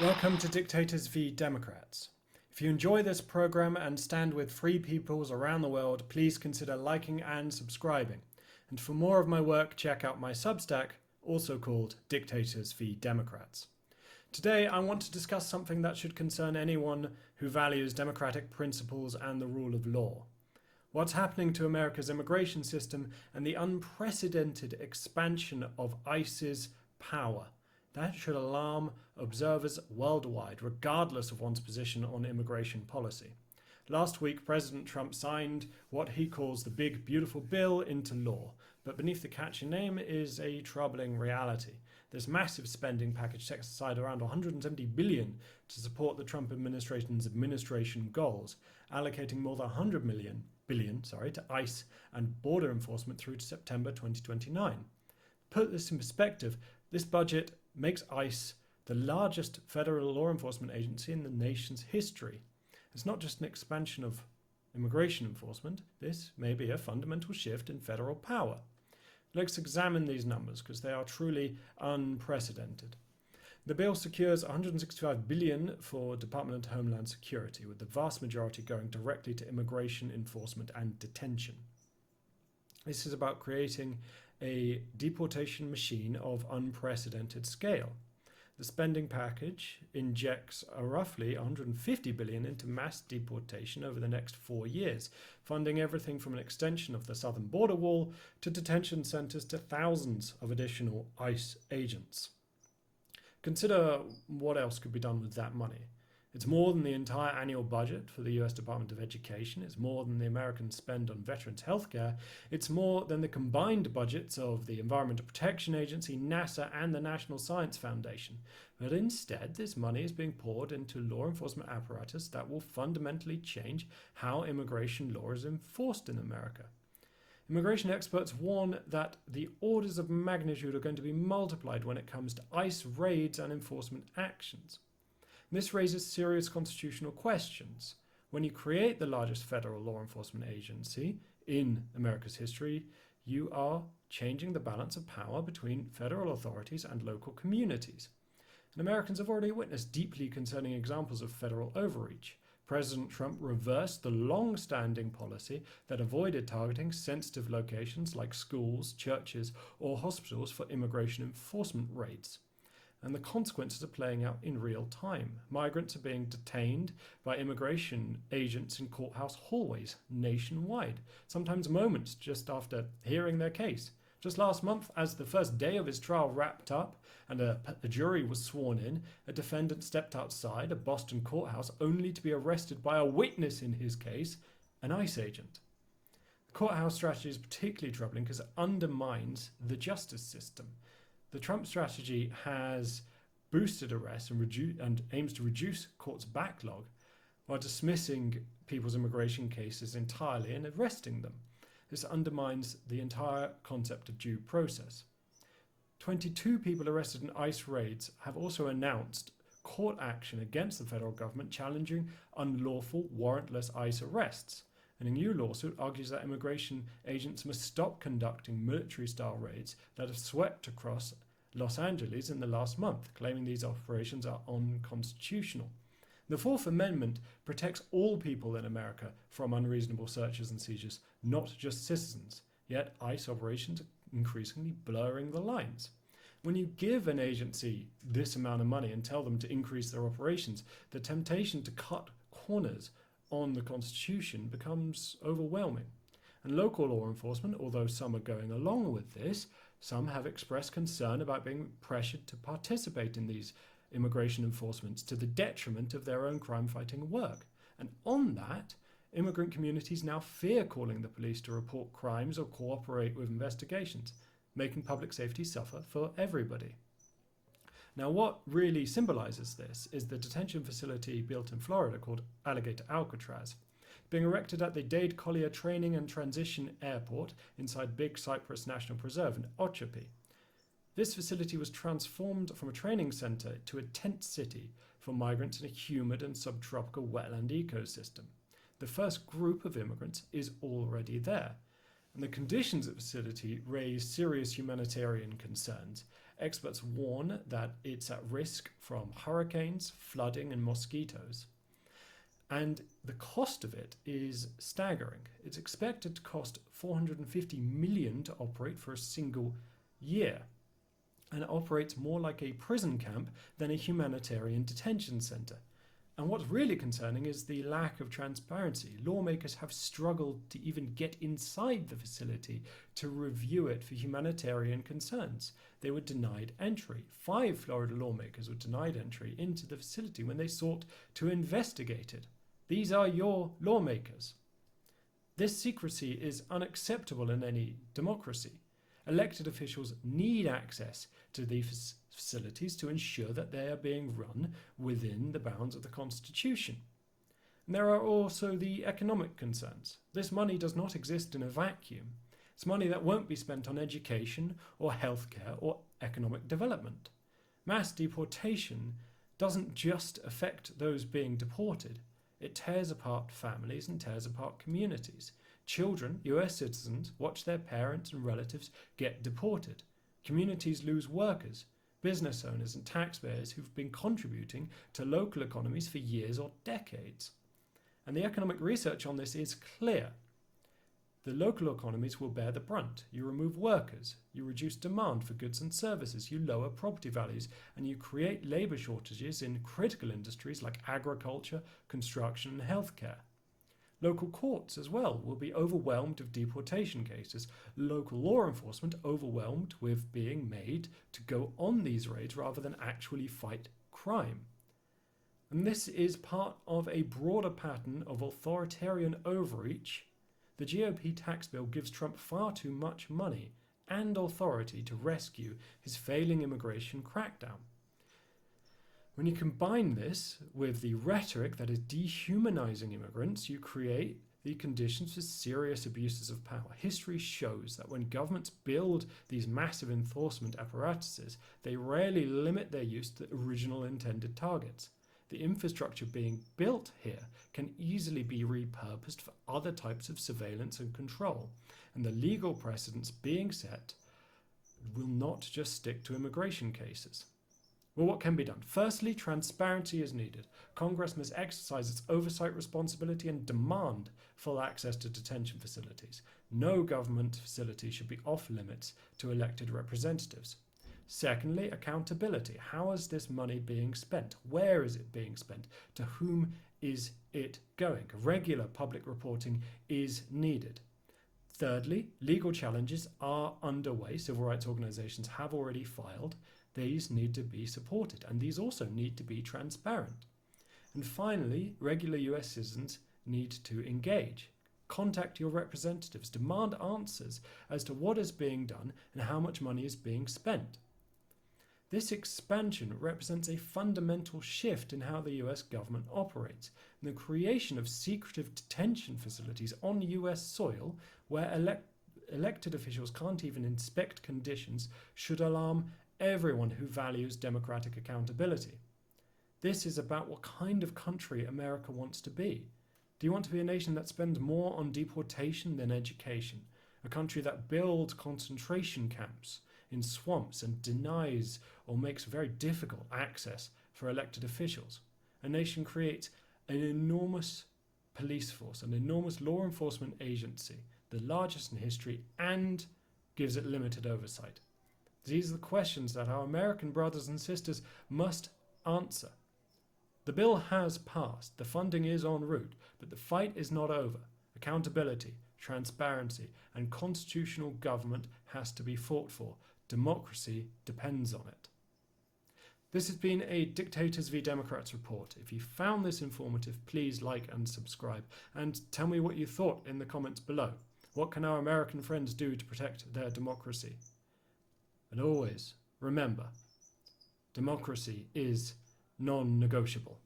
Welcome to Dictators v Democrats. If you enjoy this program and stand with free peoples around the world, please consider liking and subscribing. And for more of my work, check out my Substack, also called Dictators v Democrats. Today, I want to discuss something that should concern anyone who values democratic principles and the rule of law. What's happening to America's immigration system and the unprecedented expansion of ICE's power. That should alarm observers worldwide, regardless of one's position on immigration policy. Last week, President Trump signed what he calls the Big Beautiful Bill into law, but beneath the catchy name is a troubling reality. This massive spending package sets aside around $170 billion to support the Trump administration's administration goals, allocating more than $100 billion to ICE and border enforcement through to September 2029. Put this in perspective, this budget makes ICE the largest federal law enforcement agency in the nation's history. It's not just an expansion of immigration enforcement, this may be a fundamental shift in federal power. Let's examine these numbers because they are truly unprecedented. The bill secures $165 billion for Department of Homeland Security, with the vast majority going directly to immigration enforcement and detention. This is about creating a deportation machine of unprecedented scale. The spending package injects roughly $150 billion into mass deportation over the next 4 years, funding everything from an extension of the southern border wall to detention centers to thousands of additional ICE agents. Consider what else could be done with that money. It's more than the entire annual budget for the US Department of Education. It's more than the Americans spend on veterans' healthcare. It's more than the combined budgets of the Environmental Protection Agency, NASA, and the National Science Foundation. But instead, this money is being poured into law enforcement apparatus that will fundamentally change how immigration law is enforced in America. Immigration experts warn that the orders of magnitude are going to be multiplied when it comes to ICE raids and enforcement actions. This raises serious constitutional questions. When you create the largest federal law enforcement agency in America's history, you are changing the balance of power between federal authorities and local communities. And Americans have already witnessed deeply concerning examples of federal overreach. President Trump reversed the long-standing policy that avoided targeting sensitive locations like schools, churches, or hospitals for immigration enforcement raids. And the consequences are playing out in real time. Migrants are being detained by immigration agents in courthouse hallways nationwide, sometimes moments just after hearing their case. Just last month, as the first day of his trial wrapped up and a jury was sworn in, a defendant stepped outside a Boston courthouse only to be arrested by a witness in his case, an ICE agent. The courthouse strategy is particularly troubling because it undermines the justice system. The Trump strategy has boosted arrests and aims to reduce courts' backlog while dismissing people's immigration cases entirely and arresting them. This undermines the entire concept of due process. 22 people arrested in ICE raids have also announced court action against the federal government challenging unlawful warrantless ICE arrests. And a new lawsuit argues that immigration agents must stop conducting military-style raids that have swept across Los Angeles in the last month, claiming these operations are unconstitutional. The Fourth Amendment protects all people in America from unreasonable searches and seizures, not just citizens. Yet ICE operations are increasingly blurring the lines. When you give an agency this amount of money and tell them to increase their operations, the temptation to cut corners on the Constitution becomes overwhelming. And local law enforcement, although some are going along with this, some have expressed concern about being pressured to participate in these immigration enforcements to the detriment of their own crime-fighting work. And on that, immigrant communities now fear calling the police to report crimes or cooperate with investigations, making public safety suffer for everybody. Now, what really symbolizes this is the detention facility built in Florida called Alligator Alcatraz, being erected at the Dade Collier Training and Transition Airport inside Big Cypress National Preserve in Okeechobee. This facility was transformed from a training center to a tent city for migrants in a humid and subtropical wetland ecosystem. The first group of immigrants is already there. And the conditions at the facility raise serious humanitarian concerns. Experts warn that it's at risk from hurricanes, flooding, and mosquitoes. And the cost of it is staggering. It's expected to cost $450 million to operate for a single year. And it operates more like a prison camp than a humanitarian detention centre. And what's really concerning is the lack of transparency. Lawmakers have struggled to even get inside the facility to review it for humanitarian concerns. They were denied entry. 5 Florida lawmakers were denied entry into the facility when they sought to investigate it. These are your lawmakers. This secrecy is unacceptable in any democracy. Elected officials need access to these facilities to ensure that they are being run within the bounds of the Constitution. And there are also the economic concerns. This money does not exist in a vacuum. It's money that won't be spent on education or healthcare or economic development. Mass deportation doesn't just affect those being deported. It tears apart families and tears apart communities. Children, US citizens, watch their parents and relatives get deported. Communities lose workers, business owners and taxpayers who've been contributing to local economies for years or decades. And the economic research on this is clear. The local economies will bear the brunt. You remove workers, you reduce demand for goods and services, you lower property values, and you create labour shortages in critical industries like agriculture, construction and healthcare. Local courts as well will be overwhelmed with deportation cases. Local law enforcement overwhelmed with being made to go on these raids rather than actually fight crime. And this is part of a broader pattern of authoritarian overreach. The GOP tax bill gives Trump far too much money and authority to rescue his failing immigration crackdown. When you combine this with the rhetoric that is dehumanizing immigrants, you create the conditions for serious abuses of power. History shows that when governments build these massive enforcement apparatuses, they rarely limit their use to the original intended targets. The infrastructure being built here can easily be repurposed for other types of surveillance and control, and the legal precedents being set will not just stick to immigration cases. Well, what can be done? Firstly, transparency is needed. Congress must exercise its oversight responsibility and demand full access to detention facilities. No government facility should be off limits to elected representatives. Secondly, accountability. How is this money being spent? Where is it being spent? To whom is it going? Regular public reporting is needed. Thirdly, legal challenges are underway. Civil rights organizations have already filed. These need to be supported, and these also need to be transparent. And finally, regular US citizens need to engage. Contact your representatives, demand answers as to what is being done and how much money is being spent. This expansion represents a fundamental shift in how the US government operates, and the creation of secretive detention facilities on US soil where elected officials can't even inspect conditions should alarm everyone who values democratic accountability. This is about what kind of country America wants to be. Do you want to be a nation that spends more on deportation than education? A country that builds concentration camps in swamps and denies or makes very difficult access for elected officials? A nation creates an enormous police force, an enormous law enforcement agency, the largest in history, and gives it limited oversight. These are the questions that our American brothers and sisters must answer. The bill has passed, the funding is en route, but the fight is not over. Accountability, transparency, and constitutional government has to be fought for. Democracy depends on it. This has been a Dictators v Democrats report. If you found this informative, please like and subscribe, and tell me what you thought in the comments below. What can our American friends do to protect their democracy? And always remember, democracy is non-negotiable.